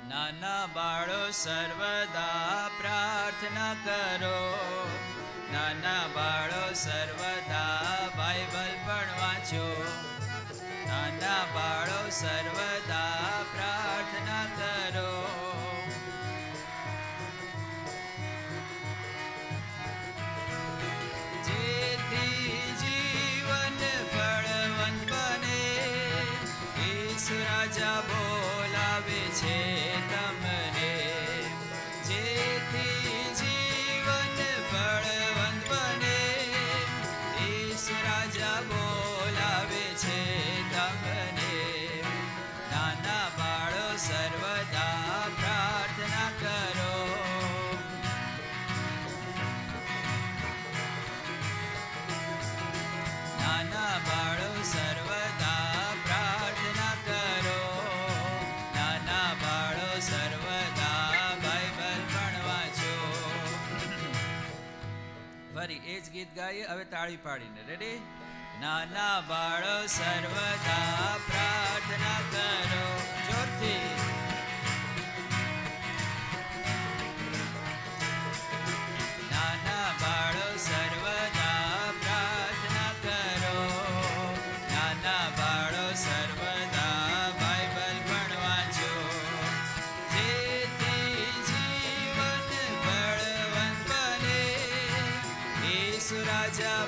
નાના બાળો સર્વદા પ્રાર્થના કરો, નાના બાળો સર્વદા બાઇબલ પણ વાંચો, નાના બાળો સર્વદા પ્રાર્થના કરો. જેથી જીવન ફળવંત બને, ઈસુ રાજા બોલાવે છે તમને. જેથી જીવન ફળવંત બને, ઈસુ રાજા બોલાવે છે તમને. નાના બાળો સર્વદા પ્રાર્થના કરો, નાના બાળો સર્વદા પ્રાર્થના કરો, નાના બાળો સર્વદા બાઇબલ પણ વાંચો. ફરી એ જ ગીત ગાઈએ, હવે તાળી પાડીને. રેડી? નાના બાળો સર્વદા પ્રાર્થના કરો, જોરથી. નાના બાળો સર્વદા પ્રાર્થના કરો, નાના બાળો સર્વદા બાઇબલ પણ વાંચો. જેથી જીવન ફળવંત બને, ઈસુ રાજા